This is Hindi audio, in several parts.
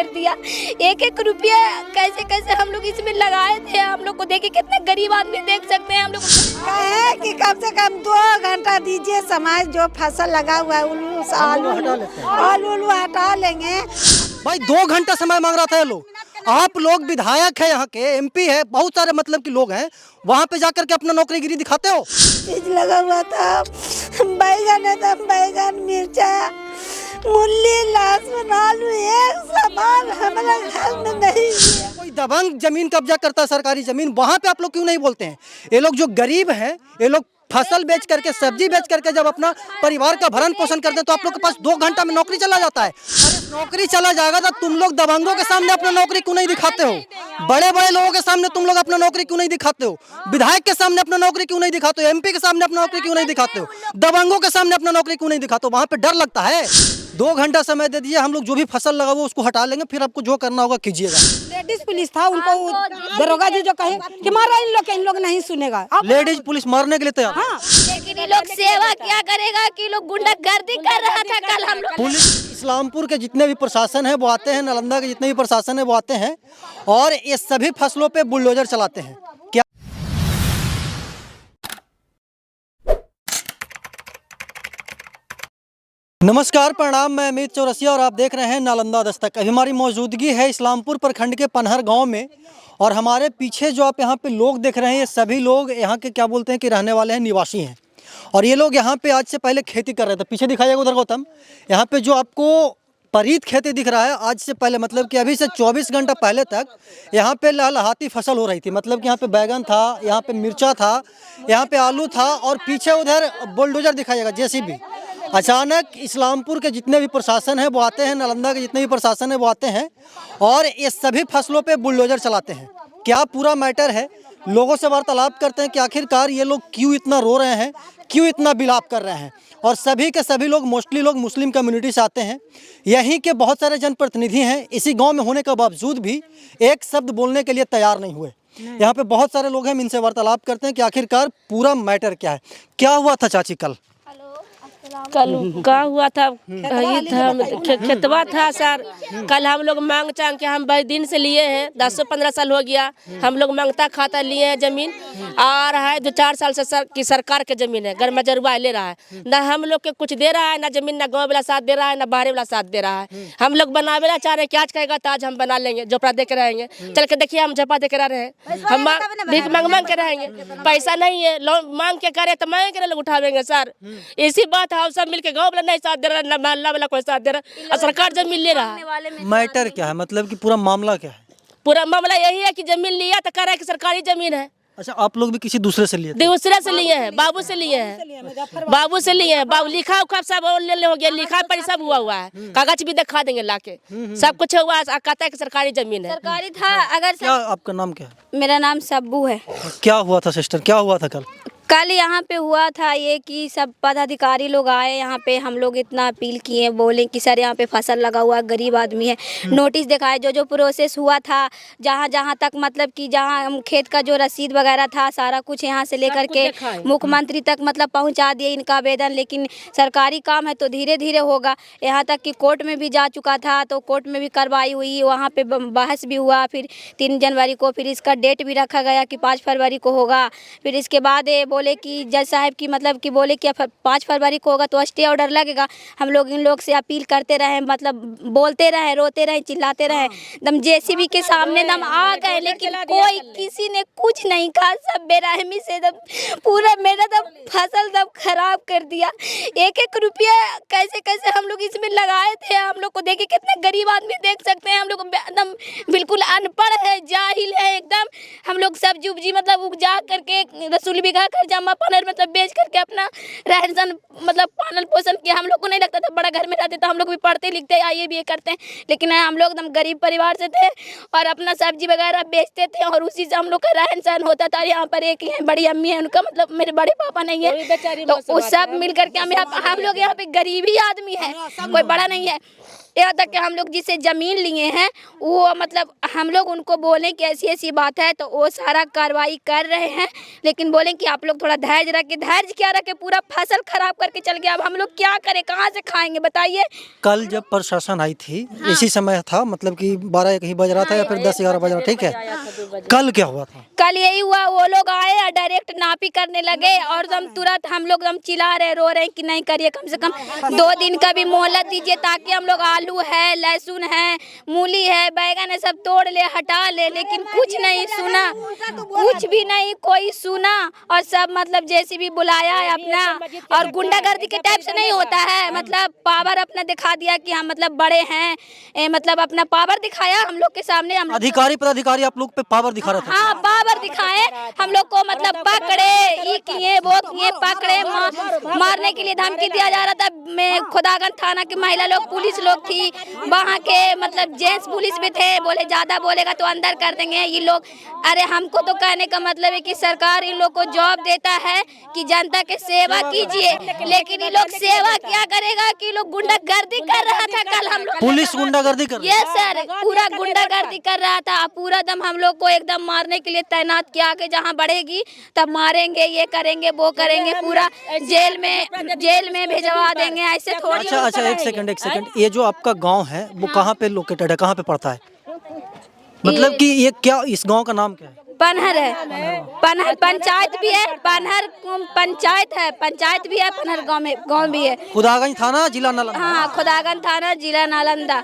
कर दिया। एक एक रुपया कैसे कैसे हम लोग इसमें लगाए थे। हम लोग को देखिए कितने गरीब आदमी देख सकते हैं हम लोग कहे कि कम से कम 2 घंटा दीजिए, समाज जो फसल लगा हुआ है आलू हटा लेंगे। भाई 2 घंटा समय मांग रहा था ये लोग। आप लोग विधायक है, यहाँ के एमपी है, बहुत सारे मतलब के लोग हैं, वहाँ पे जाकर के अपना नौकरीगिरी दिखाते हो। चीज लगा हुआ था, बैगन है तो बैगन, मिर्चा, मूली, लहसुन, आलू, एक सामान हमारे घर में नहीं है। कोई दबंग जमीन कब्जा करता है, सरकारी जमीन, वहाँ पे आप लोग क्यों नहीं बोलते हैं? ये लोग जो गरीब हैं, ये लोग फसल बेच करके, सब्जी बेच करके जब अपना परिवार का भरण पोषण करते हैं तो आप लोग के पास 2 घंटा में नौकरी चला जाता है। अरे नौकरी चला जाएगा तो तुम लोग दबंगों के सामने अपना नौकरी क्यों नहीं दिखाते हो? बड़े बड़े लोगों के सामने तुम लोग अपना नौकरी क्यों नहीं दिखाते हो? विधायक के सामने अपना नौकरी क्यों नहीं दिखाते हो? एमपी के सामने अपना नौकरी क्यों नहीं दिखाते हो? दबंगों के सामने अपना नौकरी क्यों नहीं दिखाते हो? वहाँ पे डर लगता है। 2 घंटा समय दे दीजिए, हम लोग जो भी फसल लगा वो उसको हटा लेंगे, फिर आपको जो करना होगा कीजिएगा। लेडीज पुलिस था, उनको दरोगा जी जो कहे कि मारा इन लोग नहीं सुनेगा। लेडीज पुलिस मारने के लिए तैयार। हाँ, लेकिन ये लोग सेवा क्या करेगा कि लोग गुंडागर्दी कर रहा था कल हम लोग। पुलिस इस्लामपुर के जितने भी प्रशासन है वो आते हैं, नालंदा के जितने भी प्रशासन है वो आते हैं और ये सभी फसलों पे बुलडोजर चलाते हैं। क्या नमस्कार, प्रणाम, मैं अमित चौरसिया और आप देख रहे हैं नालंदा दस्तक। अभी हमारी मौजूदगी है इस्लामपुर प्रखंड के पनहर गांव में और हमारे पीछे जो आप यहाँ पे लोग देख रहे हैं ये सभी लोग यहाँ के क्या बोलते हैं कि रहने वाले हैं, निवासी हैं। और ये लोग यहाँ पे आज से पहले खेती कर रहे थे। पीछे दिखाइएगा उधर गौतम, यहाँ पे जो आपको परीत खेती दिख रहा है, आज से पहले मतलब कि अभी से 24 घंटा पहले तक यहाँ पे लहलहाती फसल हो रही थी। मतलब कि यहाँ पे बैगन था, यहाँ पे मिर्चा था, यहाँ पे आलू था और पीछे उधर बुलडोजर दिखाइएगा, जेसीबी। अचानक इस्लामपुर के जितने भी प्रशासन है वो आते हैं, नालंदा के जितने भी प्रशासन है वो आते हैं और ये सभी फसलों पे बुलडोजर चलाते हैं। क्या पूरा मैटर है, लोगों से वार्तालाप करते हैं कि आखिरकार ये लोग क्यों इतना रो रहे हैं, क्यों इतना विलाप कर रहे हैं। और सभी के सभी लोग मोस्टली लोग मुस्लिम कम्युनिटी से आते हैं। यहीं के बहुत सारे जनप्रतिनिधि हैं, इसी गांव में होने के बावजूद भी एक शब्द बोलने के लिए तैयार नहीं हुए। यहाँ पे बहुत सारे लोग हैं, इनसे वार्तालाप करते हैं कि आखिरकार पूरा मैटर क्या है। क्या हुआ था चाची कल? कल का हुआ था, ये था खेतवा था सर। कल हम लोग मांग चांग के हम बहुत दिन से लिए हैं, 10 से 15 साल हो गया हम लोग मांगता खाता लिए हैं जमीन। और है 2-4 साल से की सरकार के जमीन है, घर में जरुआ ले रहा है। ना हम लोग के कुछ दे रहा है, ना जमीन, ना गाँव वाला साथ दे रहा है, ना बाहर वाला साथ दे रहा है। हम लोग बनावेला चाह रहे हैं कि आज कहेगा तो आज हम बना लेंगे, झोपड़ा दे के रहेंगे। चल के देखिए हम झोपड़ा दे के रह रहे हैं, हम भीख मांग के रहेंगे। पैसा नहीं है, लोन मांग के करे तो मांग के लोग उठावेंगे सर। इसी बात हम सब मिलके, गाँव वाला नहीं साथ दे रहा, ना मोहल्ला वाला कोई साथ दे रहा और सरकार जमीन ले रहा है। मैटर क्या है, मतलब कि पूरा मामला क्या है? पूरा मामला यही है कि जमीन लिया तो कह रहा है कि सरकारी जमीन है। अच्छा, आप लोग भी किसी दूसरे से लिए थे? दूसरे से लिए हैं, बाबू से लिए हैं, बाबू से लिए हैं। बाबू लिखा उखा सब ले हो गया, लिखा पर सब हुआ है, कागज भी दिखा देंगे लाके, सब कुछ हुआ है। कहता है कि सरकारी जमीन है। सरकारी था। अगर क्या आपका नाम क्या है? मेरा नाम सब्बू है। क्या हुआ था सिस्टर, क्या हुआ था कल? कल यहाँ पे हुआ था ये कि सब पदाधिकारी लोग आए यहाँ पे, हम लोग इतना अपील किए, बोले कि सर यहाँ पे फसल लगा हुआ, गरीब आदमी है, नोटिस दिखाए। जो प्रोसेस हुआ था, जहाँ जहाँ तक मतलब कि जहाँ खेत का जो रसीद वगैरह था, सारा कुछ यहाँ से लेकर के मुख्यमंत्री तक मतलब पहुँचा दिए इनका आवेदन। लेकिन सरकारी काम है तो धीरे धीरे होगा। यहाँ तक कि कोर्ट में भी जा चुका था, तो कोर्ट में भी कार्रवाई हुई, वहाँ पे बहस भी हुआ। फिर 3 जनवरी को फिर इसका डेट भी रखा गया कि 5 फरवरी को होगा। फिर इसके बाद बोले कि जज साहब की मतलब कि बोले कि 5 फरवरी को होगा तो स्टे ऑर्डर लगेगा। हम लोग इन लोग से अपील करते रहे, मतलब बोलते रहे, रोते रहे, चिल्लाते रहे, दम जेसीबी के सामने दम आ गए, लेकिन कोई किसी ने कुछ नहीं कहा। सब बेरहमी से दम पूरा मेरा दम फसल दम खराब कर दिया। एक एक रुपया कैसे कैसे हम लोग इसमें लगाए थे। हम लोग को देखिए कितने गरीब आदमी देख सकते हैं। हम लोग एकदम बिल्कुल अनपढ़ है, जाहिल है एकदम। हम लोग सब्जी उब्जी मतलब उपजा करके, रसूल बीघा कर जमा पानर मतलब बेच करके अपना रहन सहन मतलब पालन पोषण किया। हम लोग को नहीं लगता था बड़ा घर में रहते तो हम लोग भी पढ़ते लिखते आइए भी करते हैं, लेकिन हम लोग एकदम गरीब परिवार से थे और अपना सब्जी वगैरह बेचते थे और उसी से हम लोग का रहन सहन होता था। यहाँ पर एक है बड़ी अम्मी है, उनका मतलब मेरे बड़े पापा नहीं है, तो उस सब मिल करके हम लोग यहाँ पे गरीब ही आदमी है, कोई बड़ा नहीं है। यहाँ तक कि हम लोग जिसे ज़मीन लिए हैं वो मतलब हम लोग उनको बोलें कि ऐसी ऐसी बात है तो वो सारा कार्रवाई कर रहे हैं, लेकिन बोलें कि आप लोग थोड़ा धैर्य रखें। धैर्य क्या रखें, पूरा फसल खराब करके चल गया। अब हम लोग क्या करें, कहाँ से खाएंगे बताइए। कल जब प्रशासन आई थी इसी समय था, मतलब कि 12-1 ही बज रहा था या फिर 10-11 बज रहा, ठीक है। कल क्या हुआ था? कल यही हुआ, वो लोग आए और डायरेक्ट नापी करने लगे और हम तुरंत हम लोग चिल्ला रहे रो रहे हैं कि नहीं करिए, कम से कम 2 दिन का भी मोहलत दीजिए ताकि हम लोग आलू है, लहसुन है, मूली है, बैगन है सब तोड़ ले हटा ले, लेकिन कुछ नहीं सुना, कुछ भी नहीं कोई सुना। और सब मतलब जैसे भी बुलाया है अपना, और गुंडागर्दी के टाइप से नहीं होता है, मतलब पावर अपना दिखा दिया कि हम मतलब बड़े हैं, मतलब अपना पावर दिखाया हम लोग के सामने। हम अधिकारी पदाधिकारी आप लोग पे पावर दिखा रहे थे? हाँ पावर दिखाए हम लोग को, मतलब पकड़े, ये किए वो किए, पकड़े मारने के लिए धमकी दिया जा रहा था। मैं खुदागंज थाना की महिला लोग, पुलिस लोग थी वहाँ के, मतलब जेंट्स पुलिस भी थे, बोले ज्यादा बोलेगा तो अंदर कर देंगे ये लोग। अरे हमको तो कहने का मतलब है कि सरकार इन लोग को जॉब देता है कि जनता के सेवा कीजिए, लेकिन ये लोग सेवा क्या करेगा कि लोग गुंडागर्दी कर रहा था कल हम लोग। पुलिस गुंडागर्दी कर? ये सर पूरा गुंडागर्दी कर रहा था, पूरा दम हम लोग को एकदम मारने के लिए तैनात किया कि जहाँ बढ़ेगी तब मारेंगे, ये करेंगे वो करेंगे, पूरा जेल में भिजवा देंगे, ऐसे थोड़ी। अच्छा एक सेकंड, ये जो आपका गांव है वो कहाँ पे लोकेटेड है, कहाँ पे पड़ता है? मतलब कि ये क्या, इस गांव का नाम क्या है? पनहर है, पनहर पंचायत भी है, पनहर पंचायत है, पंचायत भी है, पनहर गांव भी है। खुदागंज थाना जिला नालंदा? हाँ खुदागंज थाना जिला नालंदा।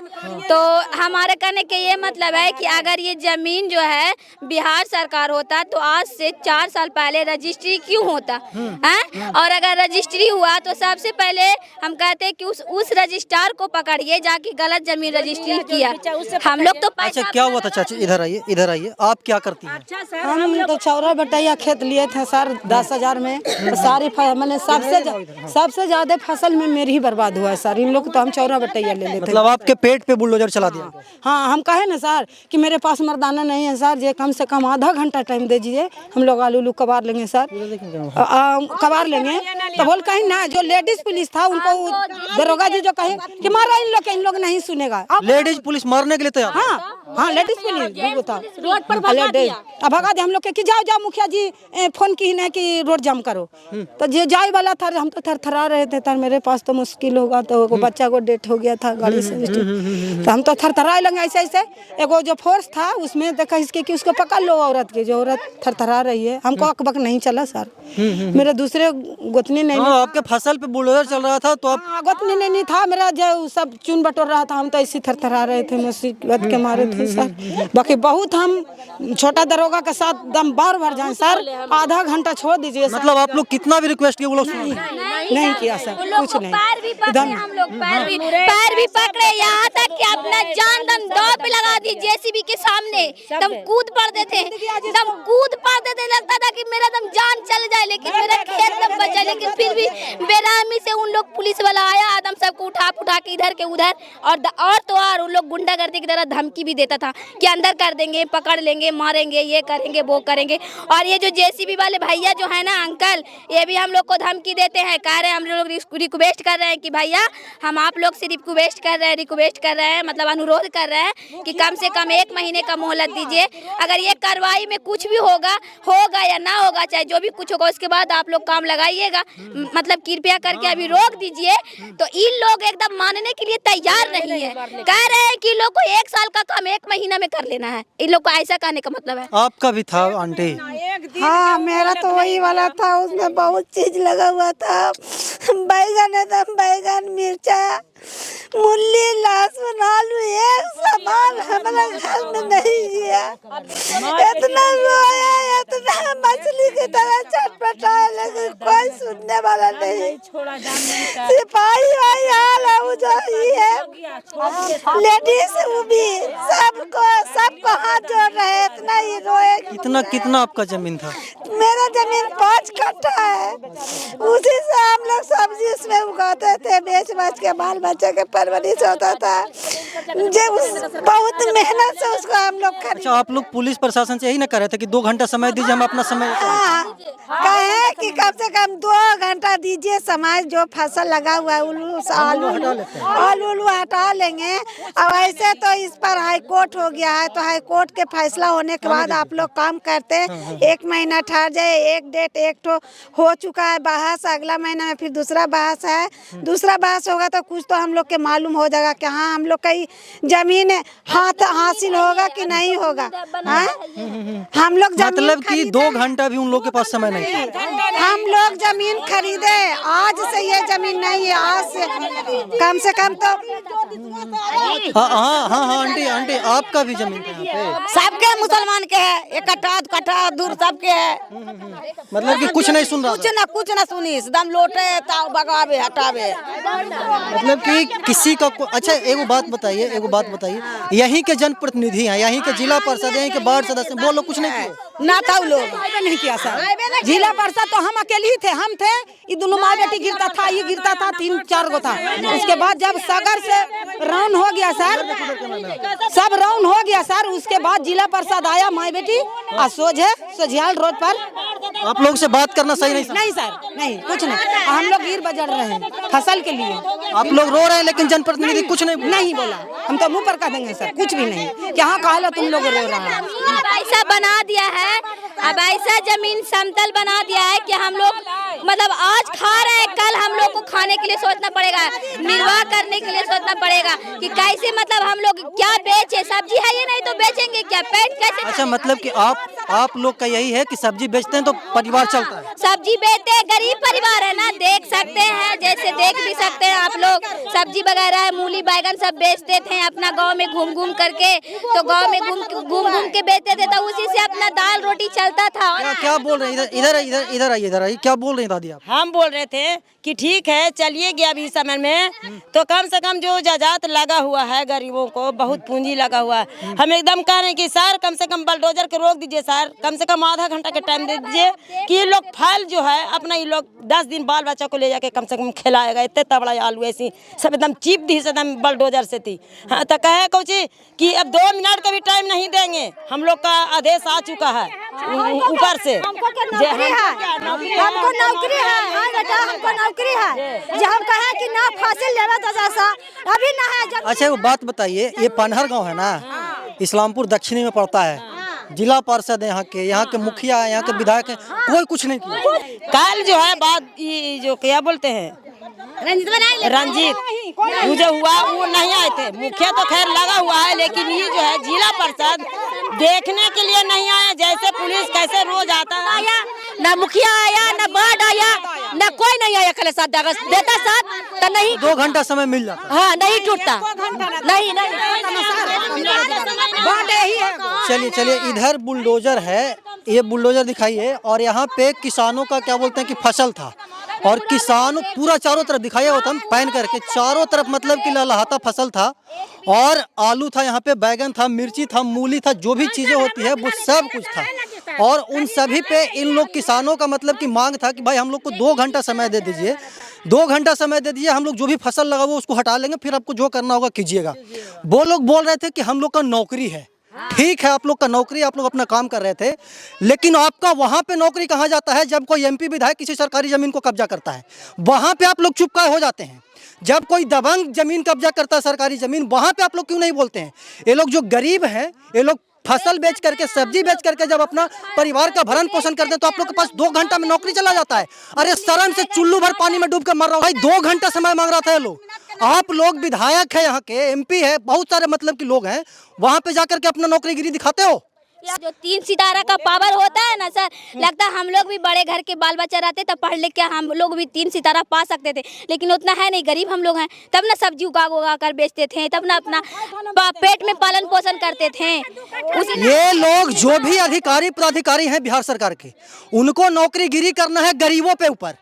तो हमारे कहने के ये मतलब है कि अगर ये जमीन जो है बिहार सरकार होता तो आज से 4 साल पहले रजिस्ट्री क्यों होता है, और अगर रजिस्ट्री हुआ तो सबसे पहले हम कहते हैं कि उस रजिस्ट्रार को पकड़िए जाके गलत जमीन रजिस्ट्री किया। हम लोग तो अच्छा क्या हुआ था चाची, इधर आइए, आप क्या करती हैं? हम तो चौरा बटैया खेत लिए थे सर 10,000 में, सारी मैंने सबसे ज्यादा फसल में मेरी ही बर्बाद हुआ है सर। इन लोग तो हम चौरा बटैया ले लेते। मतलब आपके पेट पे बुलडोजर चला दिया? हाँ हम कहे ना सर कि मेरे पास मर्दाना नहीं है सर, ये कम से कम आधा घंटा टाइम दे दीजिए, हम लोग आलू कबार लेंगे सर, कबार लेंगे। तो बोल कहीं ना, जो लेडीज पुलिस था उनको दरोगा जी जो कहे कि मारो इन लोग नहीं सुनेगा। लेडीज पुलिस मारने के लिए तैयार? हाँ लेडीज पुलिस था रोड पर भगा दे हम लोग के कि जाओ मुखिया जी फोन की है कि रोड जाम करो। तो जो जाए वाला था हम तो थरथरा रहे थे सर, मेरे पास तो मुश्किल होगा, तो बच्चा को डेथ हो गया था गाड़ी से, तो हम तो थरथराए लगे ऐसे। एगो जो फोर्स था उसमें देखा इसके कि उसको पकड़ लो औरत की, जो औरत थरथरा रही है, हमको अकबक नहीं चला सर। मेरे दूसरे गोतनी नहीं, आपके फसल पे बुलडोजर चल रहा था तो आप? गोतनी नहीं था, मेरा जो सब चुन बटोर रहा था, हम तो ऐसे थरथरा रहे थे, मुसीबत के मारे थे सर। बाकी बहुत हम छोटा दरोगा के साथ दम बार भर जाए सर, आधा घंटा छोड़ दीजिए। मतलब आप लोग कितना भी रिक्वेस्ट किए वो लोग नहीं किया सर, कुछ नहीं। पैर भी पकड़े हम लोग, पैर भी पकड़े, यहाँ तक कि अपना जान दम दांव पे लगा दी जेसीबी के सामने, दम कूद पड़ते थे, लगता था कि मेरा दम जान चल जाए, लेकिन मेरा खेत दम बचा, लेकिन फिर भी बेरहमी से उन लोग पुलिस वाला आया, आदम सबको उठा के इधर के उधर, और उन लोग गुंडागर्दी की तरह धमकी भी देता था कि अंदर कर देंगे, पकड़ लेंगे, मारेंगे, ये करेंगे वो करेंगे। और ये जो जेसीबी वाले भैया जो है ना अंकल, ये भी हम लोग को धमकी देते हैं, कह रहे हैं हम लोग रिक्वेस्ट कर रहे हैं कि भैया हम आप लोग से रिक्वेस्ट कर रहे हैं, मतलब अनुरोध कर रहे हैं कि कम से कम 1 महीने का मोहलत दीजिए। अगर ये कार्रवाई में कुछ भी होगा या ना होगा, चाहे जो भी कुछ होगा, उसके बाद आप लोग काम लगाइएगा, मतलब कृपया करके अभी रोक दीजिए। तो इन लोग एकदम मानने के लिए तैयार नहीं है, कह रहे हैं कि लोग को 1 साल का काम 1 महीना में कर लेना है। इन लोग को ऐसा कहने का मतलब है। आपका भी था आंटी? हाँ मेरा तो वही वाला था, उसमें बहुत चीज लगा हुआ था, बैगन है तो बैगन, मिर्चा, मूली, लहसुन, आलू, एक सामान हमारा घर में नहीं गया। इतना रोया, इतना मछली की तरह छटपटाया, लेकिन कोई सुनने वाला नहीं। सिपाही लेडीज भी सबको हाथ जोड़ रहे हैं, इतना ही रोए। कितना आपका जमीन था? मेरा जमीन 5 कट्ठा है, उसी से हम लोग सब्जी उसमें उगाते थे, बेच के बाल बच्चे के परवरिश होता था, बहुत मेहनत से उसको हम लोग। अच्छा आप लोग पुलिस प्रशासन से यही ना कर रहे थे कि 2 घंटा समय दीजिए, हम अपना समय? कहे कि कम से कम 2 घंटा दीजिए समय, जो फसल लगा हुआ है आलू हटा करा लेंगे। अब ऐसे तो इस पर हाई कोर्ट हो गया है, तो हाई कोर्ट के फैसला होने के बाद आप लोग काम करते, 1 महीना ठहर जाए, एक डेट एक तो हो चुका है बहस, अगला महीना में फिर दूसरा बहस है, दूसरा बहस होगा तो कुछ तो हम लोग के मालूम हो जाएगा कि हाँ हम लोग की जमीन हाथ हासिल होगा कि नहीं होगा। हाँ? हम लोग मतलब कि 2 घंटा भी उन लोग के पास समय नहीं था। हम लोग जमीन खरीदे, आज से ये जमीन नहीं है, आज से कम तो हाँ हाँ हाँ हाँ आंटी आंटी आपका भी जमीन था यहाँ पे? सबके मुसलमान के है, 1 कट्ठा दूर सबके है। मतलब कि कुछ नहीं सुन रहा था। कुछ ना सुनी, एकदम लोटे ताव बगावे हटावे। मतलब कि किसी का अच्छा एगो बात बताइए, यहीं के जनप्रतिनिधि हैं, यहीं के जिला परिषद, यहीं के वार्ड सदस्य, वो लोग कुछ नहीं किए ना था लोग नहीं किया सर। जिला परिषद तो हम अकेले ही थे, हम थे, ये दोनों माँ बेटी गिरता था, ये गिरता था, 3-4 गो था। उसके बाद जब सागर से राउंड हो गया सर, सब राउंड हो गया सर, उसके बाद जिला परिषद आया, माँ बेटी और सोझियाल रोड पर। आप लोग से बात करना सही नहीं नहीं सर, नहीं कुछ नहीं, हम लोग गिर बजड़ रहे हैं फसल के लिए। आप लोग रो रहे हैं लेकिन जनप्रतिनिधि कुछ नहीं बोला। हम तो मुंह पर कह देंगे सर, कुछ भी नहीं, क्या कहा तुम लोग रो रहा है। अब ऐसा बना दिया है, अब ऐसा जमीन समतल बना दिया है कि हम लोग मतलब आज खा रहे हैं, कल हम लोग को खाने के लिए सोचना पड़ेगा, निर्वाह करने के लिए सोचना पड़ेगा कि कैसे मतलब हम लोग क्या बेचे, सब्जी है ये नहीं तो बेचेंगे क्या, पेट कैसे। अच्छा मतलब कि आप लोग का यही है कि सब्जी बेचते हैं तो परिवार चलता है? सब्जी बेचते हैं, गरीब परिवार है ना, देख सकते हैं, जैसे देख भी सकते हैं आप लोग, सब्जी वगैरह है, मूली बैगन सब बेचते थे अपना गांव में घूम करके, तो गांव में घूम के बेचते थे, तो उसी से अपना दाल रोटी चलता था। क्या बोल रहे हैं? इधर आइए, क्या बोल रहे हैं दादी आप? हम बोल रहे थे कि ठीक है चलिए गया अभी समय में, तो कम से कम जो जायदाद लगा हुआ है गरीबों को, बहुत पूंजी लगा हुआ है, हम एकदम कह रहे हैं कि सर कम से कम बुलडोजर के रोक दीजिए सर, कम से कम आधा घंटा के टाइम दे दीजिए कि ये लोग फल जो है अपना, ये लोग 10 दिन बाल बच्चा को ले जाके कम से कम खिलाएगा। इतने तबड़ा आलू ऐसी सब एकदम चीप दी से एकदम बुलडोजर से थी। हाँ तो कहे कौची कि अब 2 मिनट का भी टाइम नहीं देंगे, हम लोग का आदेश आ चुका है ऊपर से। हमको नौकरी है, हाँ बेटा हमको नौकरी है, जो हम कहे कि ना फासिल लेवा तो जैसा अभी ना है। अच्छा वो बात बताइए, ये पनहर गांव है ना, इस्लामपुर दक्षिणी में पड़ता है, जिला पार्षद यहाँ के मुखिया, यहाँ के विधायक, कोई कुछ नहीं किया। कल जो है बात ये जो क्या बोलते हैं रंजीत, वो जो हुआ वो नहीं आए थे, मुखिया तो खैर लगा हुआ है, लेकिन ये जो है जिला परिषद देखने के लिए नहीं आया, जैसे पुलिस कैसे रोज आता है, ना मुखिया आया, ना वार्ड आया, ना कोई नहीं आया, कल 7 अगस्त देता साथ तो नहीं 2 घंटा समय मिल जाता। हाँ नहीं टूटता, नहीं चलिए इधर बुलडोजर है, ये बुलडोजर दिखाइए, और यहाँ पे किसानों का क्या बोलते हैं कि फसल था, और किसान पूरा चारों तरफ दिखाया होता पैन करके, चारों तरफ मतलब कि लहलहाता फसल था, और आलू था, यहाँ पे बैगन था, मिर्ची था, मूली था, जो भी चीजें होती है वो सब कुछ था, और उन सभी पे इन लोग किसानों का मतलब कि मांग था कि भाई हम लोग को 2 घंटा समय दे दीजिए, 2 घंटा समय दे दीजिए, हम लोग जो भी फसल लगा वो उसको हटा लेंगे, फिर आपको जो करना होगा कीजिएगा। वो लोग बोल रहे थे कि हम लोग का नौकरी है, ठीक है आप लोग का नौकरी, आप लोग अपना काम कर रहे थे, लेकिन आपका वहां पे नौकरी कहाँ जाता है जब कोई एमपी विधायक किसी सरकारी जमीन को कब्जा करता है, वहां पे आप लोग चुप हो जाते हैं। जब कोई दबंग जमीन कब्जा करता है सरकारी जमीन, वहां पे आप लोग क्यों नहीं बोलते हैं? ये लोग जो गरीब हैं, ये लोग फसल बेच करके, सब्जी बेच करके जब अपना परिवार का भरण पोषण करते हैं, तो आप लोग के पास 2 घंटा में नौकरी चला जाता है। अरे शर्म से चुल्लू भर पानी में डूब कर मर रहा हूँ भाई, 2 घंटा समय मांग रहा था ये लोग। आप लोग विधायक है, यहाँ के एमपी है, बहुत सारे मतलब कि लोग हैं, वहां पे जाकर के अपना नौकरीगिरी दिखाते हो। जो 3 सितारा का पावर होता है ना सर, लगता है हम लोग भी बड़े घर के बाल बच्चा रहते तब पढ़ लिख के हम लोग भी 3 सितारा पा सकते थे, लेकिन उतना है नहीं, गरीब हम लोग हैं, तब ना सब्जी उगा कर बेचते थे, तब ना अपना पेट में पालन पोषण करते थे। ये लोग जो भी अधिकारी प्राधिकारी हैं बिहार सरकार के, उनको नौकरीगिरी करना है गरीबों पे ऊपर,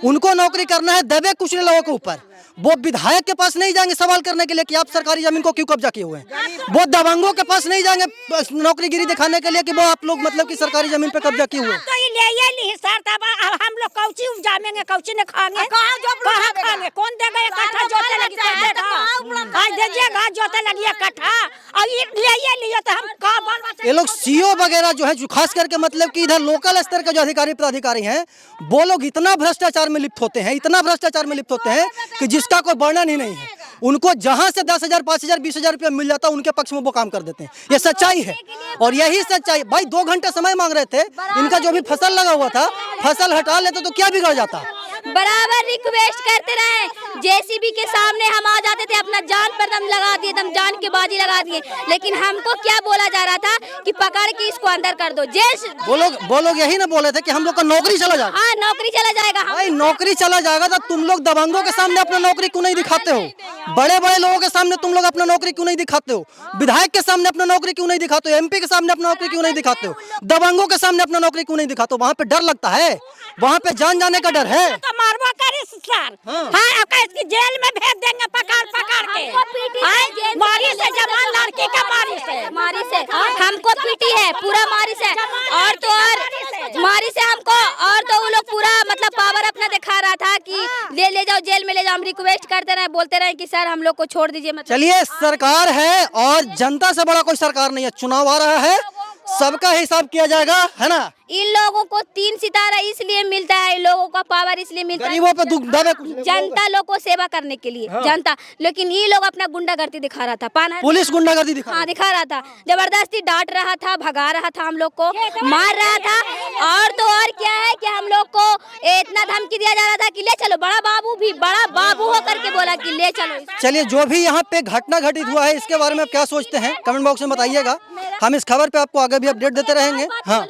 उनको नौकरी करना है दबे कुचले लोगों के ऊपर। वो विधायक के पास नहीं जाएंगे सवाल करने के लिए कि आप सरकारी जमीन को क्यों कब्जा किए हुए हैं, वो दबंगों के पास नहीं जाएंगे नौकरीगिरी दिखाने के लिए कि वो आप लोग मतलब कि सरकारी जमीन पे कब्जा किए हुए हैं। तो ये सर तब हम लोग कौची उपजाएंगे, कौची ने खाएंगे, कहाँ खाएंगे, कौन देगा इकट्ठा जोते लगी आज दीजिएगा, जोते लगी इकट्ठा, और ये लिए तो हम कहाँ बाल। ये लोग सीओ वगैरह जो है, जो खास करके मतलब कि इधर लोकल स्तर के जो अधिकारी प्राधिकारी हैं, वो लोग इतना भ्रष्टाचार में लिप्त होते हैं, इतना भ्रष्टाचार में लिप्त होते हैं कि जिसका कोई वर्णन ही नहीं है। उनको जहां से 10,000, 5,000, 20,000 रुपया मिल जाता है उनके पक्ष में वो काम कर देते हैं। ये सच्चाई है और यही सच्चाई। भाई 2 घंटे समय मांग रहे थे, इनका जो भी फसल लगा हुआ था फसल हटा लेते तो क्या बिगड़ जाता। बराबर रिक्वेस्ट करते रहे, जेसीबी के सामने हम आ जाते थे, अपना जान पर दम लगा दिए, दम जान के बाजी लगा दिए, लेकिन हमको क्या बोला जा रहा था कि पकड़ के इसको अंदर कर दो। वो लोग यही ना बोले थे कि हम लोग का नौकरी चला जाएगा। हाँ, नौकरी चला जाएगा। भाई नौकरी चला जाएगा तो तुम लोग दबंगों के सामने अपना नौकरी क्यों नहीं दिखाते हो? बड़े बड़े लोगों के सामने तुम लोग अपना नौकरी क्यों नहीं दिखाते हो? विधायक के सामने अपना नौकरी क्यों नहीं दिखाते हो? एमपी के सामने अपना नौकरी क्यों नहीं दिखाते हो? दबंगों के सामने अपना नौकरी क्यों नहीं दिखाते हो? वहाँ पे डर लगता है, वहाँ पे जान जाने का डर है। तो मारबो करी सर। हाँ, इसकी जेल में भेज देंगे पकड़ के। मारी से जवान लड़की का मारी से हमको पीटी है पूरा, मारी से और तो और मारी से हमको, और तो वो लोग पूरा मतलब पावर अपना दिखा रहा था कि ले जाओ जेल में ले जाओ। हम रिक्वेस्ट करते रहे, बोलते रहे कि सर हम लोग को छोड़ दीजिए। मतलब चलिए, सरकार है और जनता से बड़ा कोई सरकार नहीं है। चुनाव आ रहा है, सबका हिसाब किया जाएगा, है ना। इन लोगों को 3 सितारा इसलिए मिलता है, इन लोगों का पावर इसलिए मिलता है गरीबों पे दुख दबे जनता लोग को सेवा करने के लिए। जनता, लेकिन ये लोग अपना गुंडागर्दी दिखा रहा था, पुलिस गुंडागर्दी दिखा रहा था, जबरदस्ती डांट रहा था, भगा रहा था, हम लोग को मार रहा था। और तो और क्या है कि हम लोग को इतना धमकी दिया जा रहा था कि ले चलो। बड़ा बाबू होकर के बोला कि ले चलो। चलिए, जो भी यहाँ पे घटना घटित हुआ है इसके बारे में आप क्या सोचते हैं कमेंट बॉक्स में बताइएगा। हम इस खबर पे आपको आगे भी अपडेट देते रहेंगे। हाँ,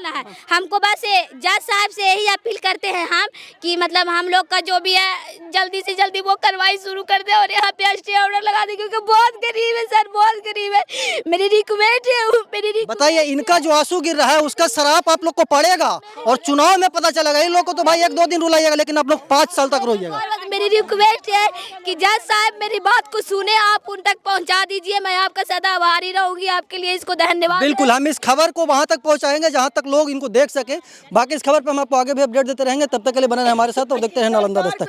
हमको बस जज साहब से यही अपील करते हैं हम कि मतलब हम लोग का जो भी है जल्दी से जल्दी वो कार्रवाई शुरू कर दे और यहाँ पे स्टे ऑर्डर लगा दे, क्योंकि बहुत गरीब है सर, बहुत गरीब है। मेरी रिक्वेस्ट है, बताइए, इनका जो आंसू गिर रहा है उसका शराप आप लोग को पड़ेगा और चुनाव में पता चलेगा। इन लोग को तो भाई 1-2 दिन रुलाइएगा, लेकिन आप लोग 5 साल तक रोइएगा। मेरी रिक्वेस्ट है कि जज साहब मेरी बात को सुने, आप उन तक पहुँचा दीजिए। मैं आपका सदा आभारी रहूंगी, आपके लिए इसको धन्यवाद। बिल्कुल, हम इस खबर को वहां तक पहुंचाएंगे जहां तक लोग इनको देख सके। बाकी इस खबर पर हम आपको आगे भी अपडेट देते रहेंगे। तब तक के लिए बने रहें हमारे साथ और देखते हैं नालंदा दस्तक।